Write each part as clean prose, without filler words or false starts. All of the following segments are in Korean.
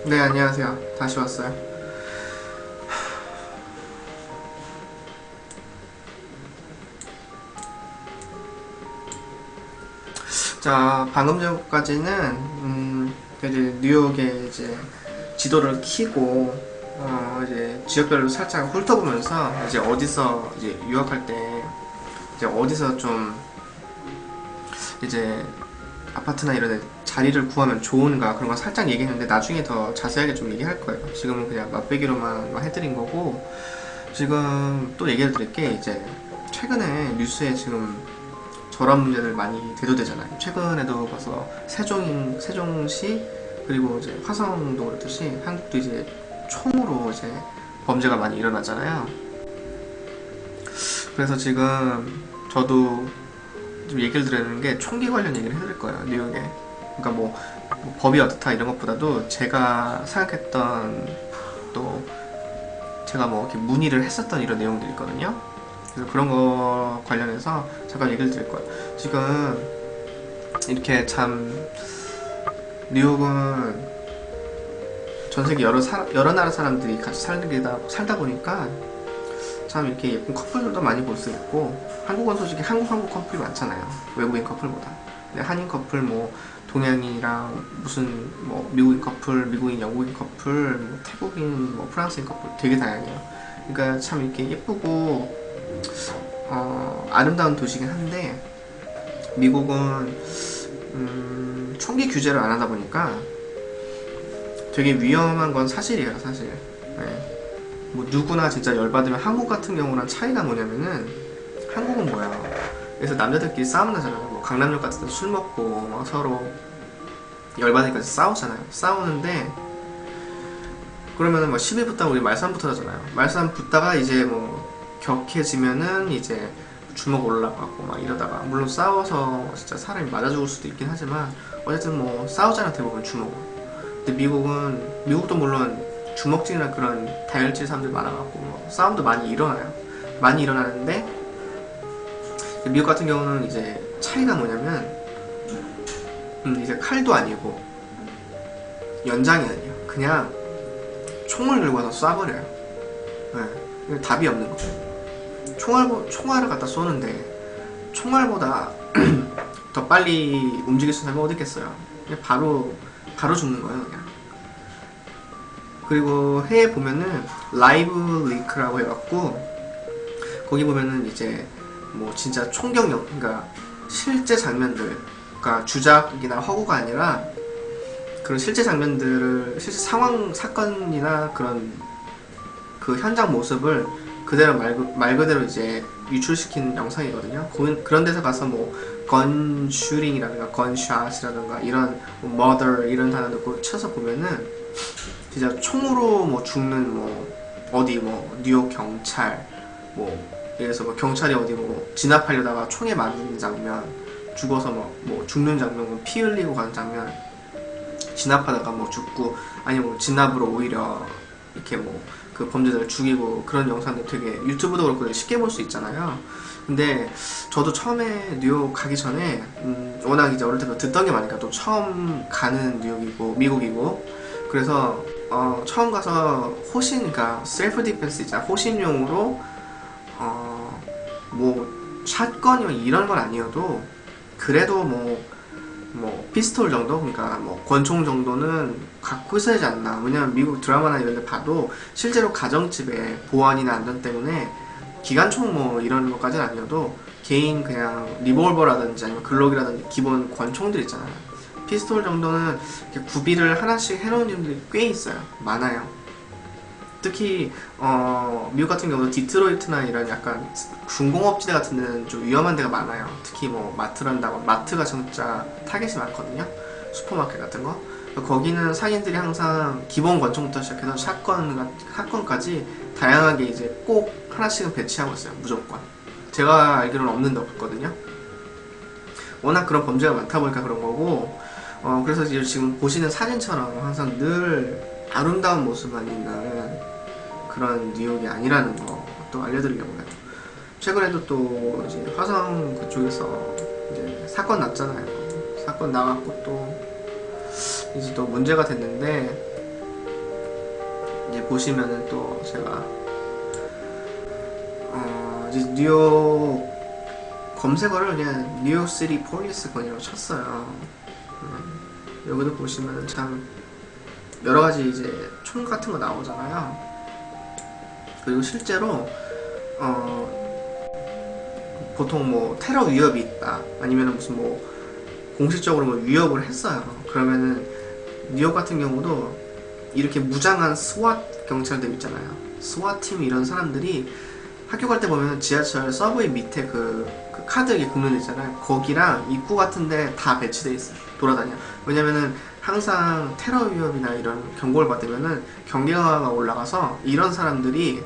네, 안녕하세요. 다시 왔어요. 자, 방금 전까지는 이제 뉴욕에 이제 지도를 키고 이제 지역별로 살짝 훑어보면서 이제 어디서 이제 유학할 때 이제 어디서 좀 이제 아파트나 이런 데 자리를 구하면 좋은가 그런 거 살짝 얘기했는데 나중에 더 자세하게 좀 얘기할 거예요. 지금은 그냥 맛배기로만 해드린 거고, 지금 또 얘기를 드릴 게 이제 최근에 뉴스에 지금 저런 문제들 많이 대두되잖아요. 최근에도 벌써 세종시 그리고 이제 화성도 그렇듯이 한국도 이제 총으로 이제 범죄가 많이 일어나잖아요. 그래서 지금 저도 좀 얘기를 드리는 게 총기 관련 얘기를 해드릴 거예요, 뉴욕에. 그러니까 뭐 법이 어떻다 이런 것보다도 제가 생각했던, 또 제가 뭐 이렇게 문의를 했었던 이런 내용들이 있거든요. 그래서 그런 거 관련해서 잠깐 얘기를 드릴 거예요. 지금 이렇게 참 뉴욕은 전 세계 여러 나라 사람들이 같이 살다 보니까 참 이렇게 예쁜 커플들도 많이 볼 수 있고, 한국은 솔직히 한국 커플이 많잖아요, 외국인 커플보다. 근데 한인 커플, 뭐 동양인이랑 무슨 뭐 미국인 커플, 미국인 영국인 커플, 뭐 태국인, 뭐 프랑스인 커플 되게 다양해요. 그러니까 참 이렇게 예쁘고 아름다운 도시긴 한데, 미국은 총기 규제를 안 하다 보니까 되게 위험한 건 사실이에요, 사실. 네. 뭐 누구나 진짜 열받으면, 한국 같은 경우랑 차이가 뭐냐면은, 한국은 뭐야, 그래서 남자들끼리 싸움 나잖아요. 뭐 강남역 같은 데 술 먹고 막 서로 열받으니까 싸우잖아요. 싸우는데 그러면은 뭐 시비 붙다가 우리 말싸움 붙어잖아요. 말싸움 붙다가 이제 뭐 격해지면은 이제 주먹 올라가고 막 이러다가, 물론 싸워서 진짜 사람이 맞아 죽을 수도 있긴 하지만 어쨌든 뭐 싸우잖아, 대부분 주먹으로. 근데 미국도 물론 주먹질이나 그런 다혈질 사람들 많아갖고 뭐 싸움도 많이 일어나요. 많이 일어나는데, 미국 같은 경우는 이제 차이가 뭐냐면, 이제 칼도 아니고 연장이 아니에요. 그냥 총을 들고 와서 쏴버려요. 네. 답이 없는 거죠. 총알을 갖다 쏘는데 총알보다 더 빨리 움직일 수 있으면 어디 있겠어요. 그냥 바로 죽는 거예요, 그냥. 그리고 해외 보면은 라이브 링크라고 해갖고, 거기 보면은 이제 뭐 진짜 총경영, 그러니까 실제 장면들, 그러니까 주작이나 허구가 아니라 그런 실제 장면들을, 실제 상황, 사건이나 그런 그 현장 모습을 그대로 말 그대로 이제 유출시킨 영상이거든요. 그런 데서 가서 뭐 건슈링이라든가 건샷이라든가 이런 뭐 murder 이런 단어들 쳐서 보면은 진짜 총으로 뭐 죽는, 뭐 어디 뭐 뉴욕 경찰, 뭐 예를 들어서 뭐 경찰이 어디 뭐 진압하려다가 총에 맞는 장면, 죽어서 뭐 죽는 장면, 뭐 피 흘리고 가는 장면, 진압하다가 뭐 죽고, 아니면 뭐 진압으로 오히려 이렇게 뭐 그 범죄자를 죽이고, 그런 영상들 되게 유튜브도 그렇고 쉽게 볼 수 있잖아요. 근데 저도 처음에 뉴욕 가기 전에 워낙 이제 어릴 때부터 듣던 게 많으니까, 또 처음 가는 뉴욕이고 미국이고, 그래서 처음 가서 호신, 그러니까 셀프 디펜스 있잖아, 호신용으로 뭐 샷건이나 이런 건 아니어도 그래도 뭐 피스톨 정도, 그러니까 뭐 권총 정도는 갖고 있어야 하지 않나. 왜냐면 미국 드라마나 이런 데 봐도 실제로 가정집에 보안이나 안전 때문에 기관총 뭐 이런 것까지는 아니어도 개인 그냥 리볼버라든지 아니면 글록이라든지 기본 권총들 있잖아요. 피스톨 정도는 이렇게 구비를 하나씩 해놓은 집들이 꽤 있어요. 많아요. 특히 미국 같은 경우도 디트로이트나 이런 약간 중공업지대 같은 데는 좀 위험한 데가 많아요. 특히 뭐 마트란다고, 마트가 진짜 타겟이 많거든요. 슈퍼마켓 같은 거. 거기는 상인들이 항상 기본 권총부터 시작해서 샷건까지 다양하게 이제 꼭 하나씩은 배치하고 있어요, 무조건. 제가 알기로는 없는 데 없거든요. 워낙 그런 범죄가 많다 보니까 그런 거고, 그래서 지금 보시는 사진처럼 항상 늘 아름다운 모습만 있는 그런 뉴욕이 아니라는 거 또 알려드리려고 해요. 최근에도 또 이제 화성 그쪽에서 이제 사건 났잖아요. 사건 나갖고 또 이제 또 문제가 됐는데, 이제 보시면은 또 제가 이제 뉴욕 검색어를 그냥 뉴욕시티 폴리스건이라고 쳤어요. 여기도 보시면은 참 여러가지 이제 총 같은 거 나오잖아요. 그리고 실제로 보통 뭐 테러 위협이 있다, 아니면 무슨 뭐 공식적으로 뭐 위협을 했어요. 그러면은 뉴욕 같은 경우도 이렇게 무장한 스왓 경찰들 있잖아요. 스왓 팀 이런 사람들이 학교 갈 때 보면 지하철 서브웨이 밑에 그 카드 이렇게 긁는 데 있잖아요. 거기랑 입구 같은데 다 배치돼 있어요. 돌아다녀. 왜냐면은 항상 테러 위협이나 이런 경고를 받으면은 경계가가 올라가서 이런 사람들이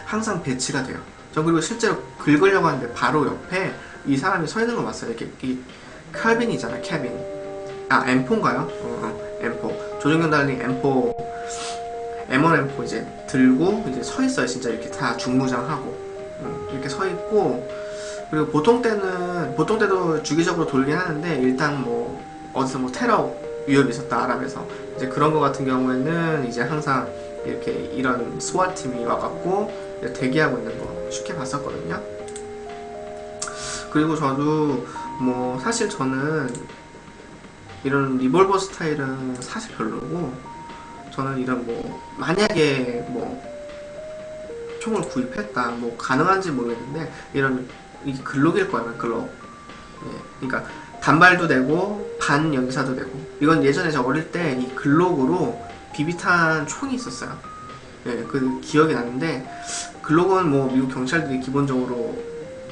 항상 배치가 돼요. 전 그리고 실제로 긁으려고 하는데 바로 옆에 이 사람이 서 있는 거 봤어요. 이렇게 이 칼빈이잖아, 캐빈. 아, M4인가요? M4. 조정경 달리 M4, M1, M4 이제 들고 이제 서 있어요. 진짜 이렇게 다 중무장하고 이렇게 서 있고, 그리고 보통 때도 주기적으로 돌긴 하는데, 일단 뭐 어디서 뭐 테러 위협이 있었다, 아랍에서 이제 그런 거 같은 경우에는 이제 항상 이렇게 이런 스왓 팀이 와갖고 대기하고 있는 거 쉽게 봤었거든요. 그리고 저도 뭐 사실 저는 이런 리볼버 스타일은 사실 별로고, 저는 이런 뭐 만약에 뭐 총을 구입했다, 뭐 가능한지 모르겠는데 이런 이 글록일 거예요. 글록. 예, 그러니까 단발도 되고 반 연사도 되고. 이건 예전에 저 어릴 때 이 글록으로 비비탄 총이 있었어요. 예, 그 기억이 나는데, 글록은 뭐 미국 경찰들이 기본적으로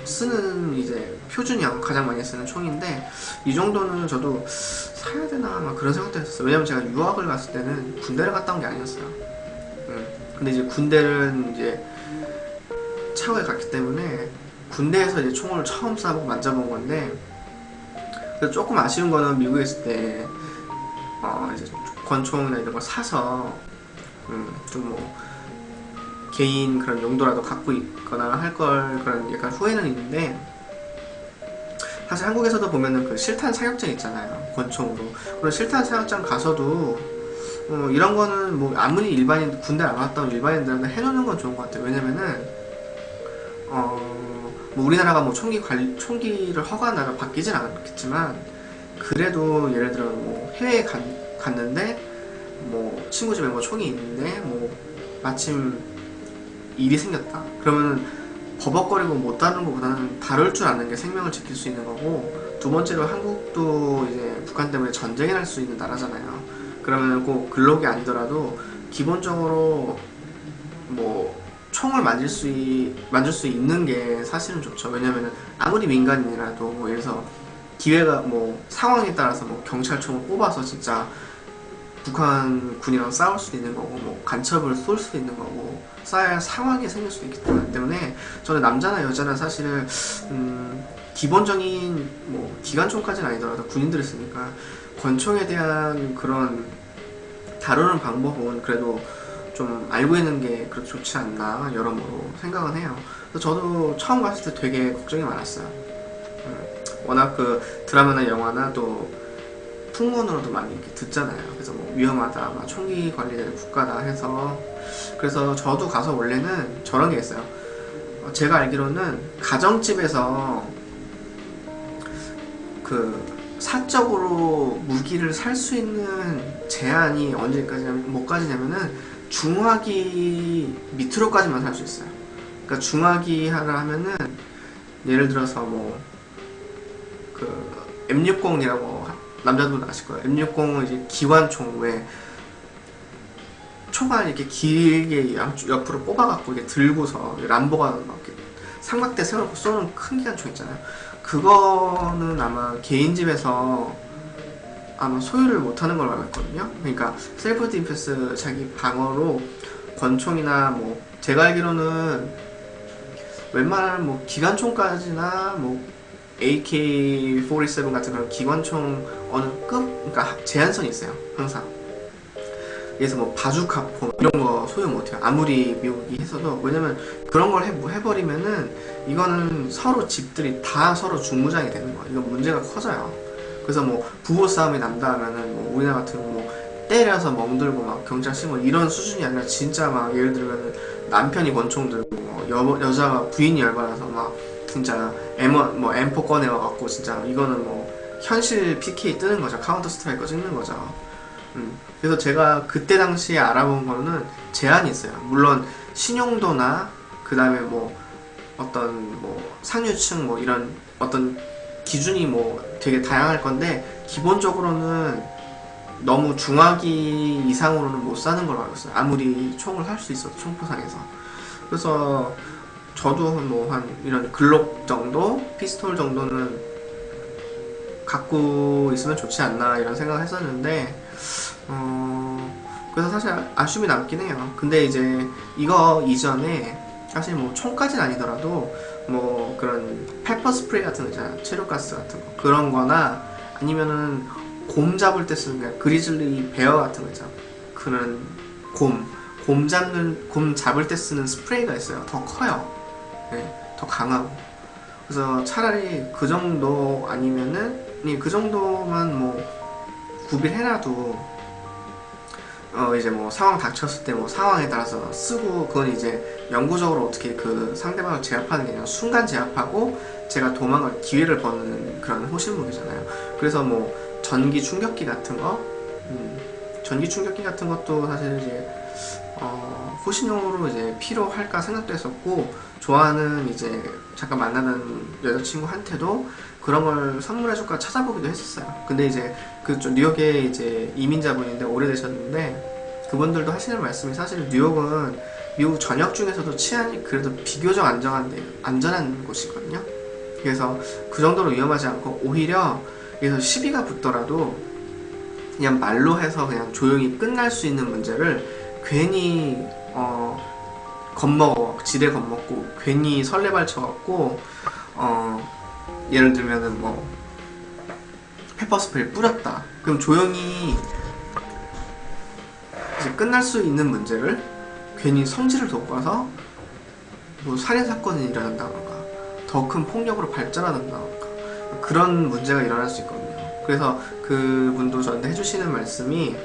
쓰는 이제 표준형 가장 많이 쓰는 총인데, 이 정도는 저도 사야 되나 막 그런 생각도 했었어요. 왜냐면 제가 유학을 갔을 때는 군대를 갔다 온 게 아니었어요. 근데 이제 군대를 이제 차후에 갔기 때문에 군대에서 이제 총을 처음 쏴보고 만져본 건데, 그래서 조금 아쉬운 거는 미국에 있을 때 이제 권총이나 이런 걸 사서 좀 뭐 개인 그런 용도라도 갖고 있거나 할 걸, 그런 약간 후회는 있는데, 사실 한국에서도 보면은 그 실탄 사격장 있잖아요, 권총으로. 그런 실탄 사격장 가서도 이런 거는 뭐 아무리 일반인, 군대 안 갔다 온 일반인들한테 해놓는 건 좋은 것 같아요. 왜냐면은 뭐 우리나라가 뭐 총기를 허가한 나라 바뀌진 않겠지만, 그래도 예를 들어 뭐 해외에 갔는데 뭐 친구 집에 뭐 총이 있는데 뭐 마침 일이 생겼다, 그러면 버벅거리고 못 다루는 것보다는 다룰 줄 아는 게 생명을 지킬 수 있는 거고, 두 번째로 한국도 이제 북한 때문에 전쟁이 날 수 있는 나라잖아요. 그러면 꼭 글록이 아니더라도 기본적으로 뭐 총을 만질 수 있는 게 사실은 좋죠. 왜냐면은 아무리 민간인이라도 뭐 예를 들어서 기회가 뭐 상황에 따라서 뭐 경찰총을 뽑아서 진짜 북한 군이랑 싸울 수도 있는 거고, 뭐 간첩을 쏠 수도 있는 거고, 쏴야 할 상황이 생길 수도 있기 때문에 저는 남자나 여자나 사실은 기본적인 뭐 기관총까지는 아니더라도 군인들이 쓰니까 권총에 대한 그런 다루는 방법은 그래도 좀 알고 있는 게 그렇게 좋지 않나 여러모로 생각은 해요. 그래서 저도 처음 갔을 때 되게 걱정이 많았어요. 워낙 그 드라마나 영화나 또 풍문으로도 많이 이렇게 듣잖아요. 그래서 뭐 위험하다, 막 총기 관리되는 국가다 해서. 그래서 저도 가서 원래는 저런 게 있어요. 제가 알기로는 가정집에서 그 사적으로 무기를 살 수 있는 제한이 뭐까지냐면은 중화기 밑으로까지만 살 수 있어요. 그러니까 중화기 하라 하면은 예를 들어서 뭐 그 M60이라고 남자들도 아실 거예요. M60은 이제 기관총, 왜 총알 이렇게 길게 옆으로 뽑아갖고 이렇게 들고서 람보가 막 이렇게 삼각대 세워놓고 쏘는 큰 기관총 있잖아요. 그거는 아마 개인 집에서 아마 소유를 못하는 걸로 알고 있거든요. 그러니까 셀프 디펜스, 자기 방어로 권총이나 뭐 제가 알기로는 웬만한 뭐 기관총까지나 뭐 AK-47 같은 그런 기관총 어느 급, 그러니까 제한선이 있어요, 항상. 그래서 뭐 바주카포 이런 거 소유 못해요, 아무리 미국이 했어도. 왜냐면 그런 걸 해버리면은 이거는 서로 집들이 다 서로 중무장이 되는 거예요. 이건 문제가 커져요. 그래서 뭐 부부싸움이 난다 하면은 뭐 우리나라 같은 뭐 때려서 멍들고 막 경찰 신고 이런 수준이 아니라 진짜 막 예를 들면 남편이 권총 들고 여자가 부인이 열받아서 막 진짜 M4 꺼내와갖고 진짜 이거는 뭐 현실 PK 뜨는 거죠. 카운터 스트라이커 찍는 거죠. 그래서 제가 그때 당시에 알아본 거는 제한이 있어요. 물론 신용도나 그 다음에 뭐 어떤 뭐 상류층 뭐 이런 어떤 기준이 뭐 되게 다양할 건데 기본적으로는 너무 중화기 이상으로는 못 사는 걸로 알고 있어요. 아무리 총을 할 수 있어도 총포상에서. 그래서 저도 뭐 한 이런 글록 정도, 피스톨 정도는 갖고 있으면 좋지 않나 이런 생각을 했었는데 그래서 사실 아쉬움이 남긴 해요. 근데 이제 이거 이전에 사실 뭐 총까지는 아니더라도 뭐 그런 페퍼 스프레이 같은 거 있잖아요. 체류가스 같은 거 그런 거나 아니면은 곰 잡을 때 쓰는 그냥 그리즐리 베어 같은 거 있잖아. 그런 곰 잡을 때 쓰는 스프레이가 있어요. 더 커요. 네, 더 강하고. 그래서 차라리 그 정도 아니면은 그 정도만 뭐 구비해놔도 이제 뭐 상황 닥쳤을 때 뭐 상황에 따라서 쓰고 그건 이제 영구적으로 어떻게 그 상대방을 제압하는 게 아니라 순간 제압하고 제가 도망갈 기회를 버는 그런 호신무기잖아요. 그래서 뭐 전기 충격기 같은 거, 전기 충격기 같은 것도 사실 이제 호신용으로 이제 필요할까 생각도 했었고 좋아하는 이제 잠깐 만나는 여자친구한테도 그런 걸 선물해줄까 찾아보기도 했었어요. 근데 이제 그 뉴욕에 이제 이민자분인데 오래되셨는데 그분들도 하시는 말씀이 사실 뉴욕은 미국 전역 중에서도 치안이 그래도 비교적 안전한 곳이거든요. 그래서 그 정도로 위험하지 않고 오히려 그래서 시비가 붙더라도 그냥 말로 해서 그냥 조용히 끝날 수 있는 문제를 괜히 지레 겁먹고 괜히 설레발쳐갖고 예를 들면은 뭐 페퍼스프레이 뿌렸다. 그럼 조용히 이제 끝날 수 있는 문제를 괜히 성질을 돋궈서 뭐 살인사건이 일어난다던가 더 큰 폭력으로 발전한다던가 그런 문제가 일어날 수 있거든요. 그래서 그분도 저한테 해주시는 말씀이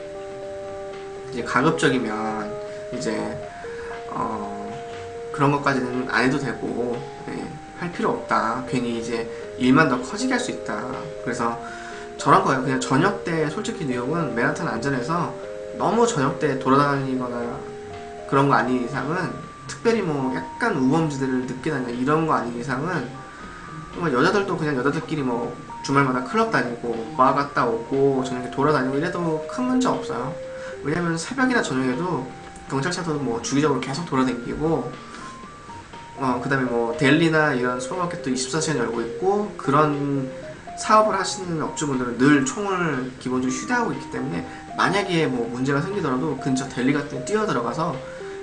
이제 가급적이면 이제 그런 것까지는 안 해도 되고 할 필요 없다. 괜히 이제 일만 더 커지게 할 수 있다. 그래서 저런 거예요. 그냥 저녁 때 솔직히 뉴욕은 맨하탄 안전해서 너무 저녁 때 돌아다니거나 그런 거 아닌 이상은 특별히 뭐 약간 우범지대를 늦게 다니나 이런 거 아닌 이상은 여자들도 그냥 여자들끼리 뭐 주말마다 클럽 다니고 바 갔다 오고 저녁에 돌아다니고 이래도 큰 문제 없어요. 왜냐면 새벽이나 저녁에도 경찰차도 뭐 주기적으로 계속 돌아다니고 그 다음에 뭐 델리나 이런 슈퍼마켓도 24시간 열고 있고 그런 사업을 하시는 업주분들은 늘 총을 기본적으로 휴대하고 있기 때문에 만약에 뭐 문제가 생기더라도 근처 델리 같은 데 뛰어들어가서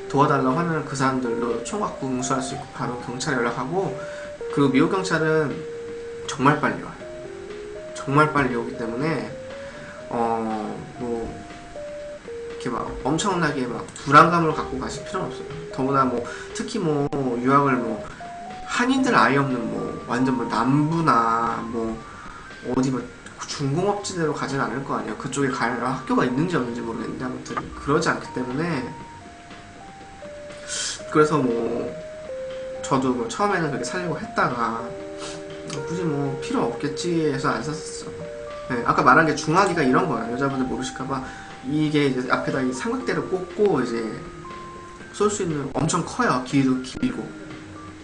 도와달라고 하면 그 사람들도 총 갖고 응수할 수 있고 바로 경찰에 연락하고 그리고 미국 경찰은 정말 빨리 와요. 정말 빨리 오기 때문에 뭐 이렇게 막 엄청나게 막 불안감을 갖고 가실 필요는 없어요. 더구나 뭐 특히 뭐 유학을 뭐 한인들 아예 없는 뭐 완전 뭐 남부나 뭐 어디 뭐 중공업지대로 가진 않을 거 아니에요. 그쪽에 갈 학교가 있는지 없는지 모르겠는데 아무튼 그러지 않기 때문에 그래서 뭐 저도 뭐 처음에는 그렇게 살려고 했다가 굳이 뭐 필요 없겠지 해서 안 샀었어. 네, 아까 말한 게 중화기가 이런 거야. 여자분들 모르실까봐 이게 이제 앞에다 이 삼각대를 꽂고 이제 쏠 수 있는 엄청 커요. 길이도 길고.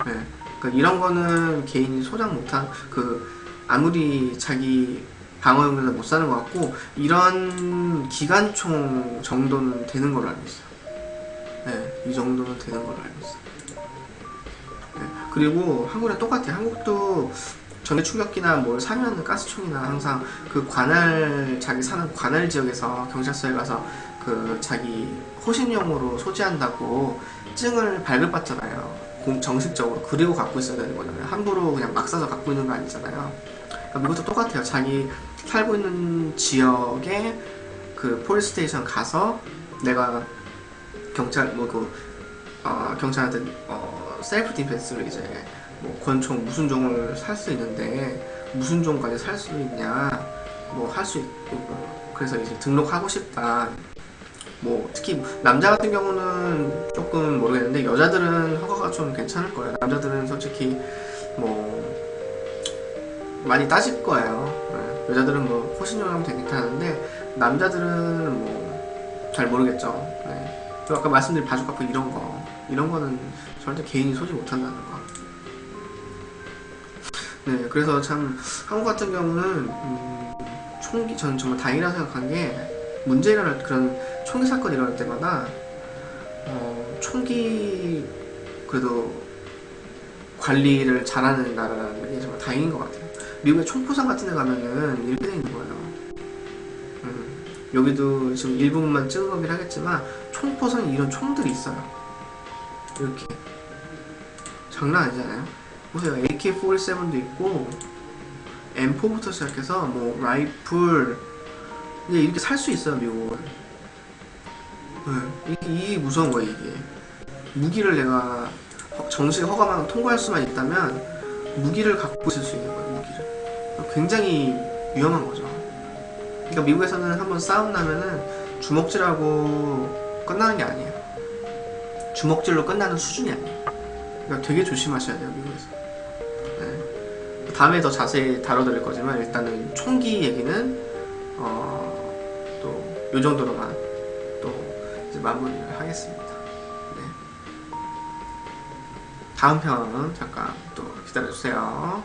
네, 그러니까 이런 거는 개인이 소장 못한 아무리 자기 방어용에서 못 사는 것 같고 이런 기관총 정도는 되는 걸로 알고 있어요. 네, 이 정도는 되는 걸로 알고 있어요. 네, 그리고 한국이랑 똑같아요. 한국도 전기 충격기나 뭘 사면 가스총이나 항상 그 자기 사는 관할 지역에서 경찰서에 가서 그 자기 호신용으로 소지한다고 증을 발급받잖아요. 정식적으로. 그리고 갖고 있어야 되는 거잖아요. 함부로 그냥 막 사서 갖고 있는 거 아니잖아요. 그러니까 미국도 똑같아요. 자기 살고 있는 지역에 그 폴스테이션 가서 내가 경찰한테 셀프 디펜스를 이제 뭐 권총 무슨 종을 살 수 있는데 무슨 종까지 살 수 있냐 뭐 할 수 있고 그래서 이제 등록하고 싶다. 뭐 특히 남자 같은 경우는 조금 모르겠는데 여자들은 허가가 좀 괜찮을 거예요. 남자들은 솔직히 뭐 많이 따질 거예요. 네. 여자들은 뭐 호신용하면 되니까 하는데 남자들은 뭐 잘 모르겠죠. 네. 또 아까 말씀드린 바주카프 이런 거는 절대 개인이 소지 못한다는 거. 네, 그래서 참 한국 같은 경우는 총기 저는 정말 다행이라고 생각한 게 문제 일어날 그런 총기 사건 일어날 때마다 총기 그래도 관리를 잘하는 나라라는 게 정말 다행인 것 같아요. 미국의 총포상 같은 데 가면은 이렇게 돼 있는 거예요. 여기도 지금 일부분만 찍은 거긴 하겠지만 총포상에 이런 총들이 있어요. 이렇게 장난 아니잖아요. 보세요. AK-47도 있고 M4부터 시작해서 뭐 라이플 이제 이렇게 살 수 있어요 미국은. 네, 이게 무서운 거예요. 이게 무기를 내가 정식 허가만 통과할 수만 있다면 무기를 갖고 있을 수 있는 거예요. 무기를 굉장히 위험한 거죠. 그러니까 미국에서는 한번 싸움 나면은 주먹질하고 끝나는 게 아니에요. 주먹질로 끝나는 수준이 아니에요. 그러니까 되게 조심하셔야 돼요 미국에서. 네. 다음에 더 자세히 다뤄드릴 거지만 일단은 총기 얘기는 또 요 정도로만 또 이제 마무리를 하겠습니다. 네. 다음 편 잠깐 또 기다려주세요.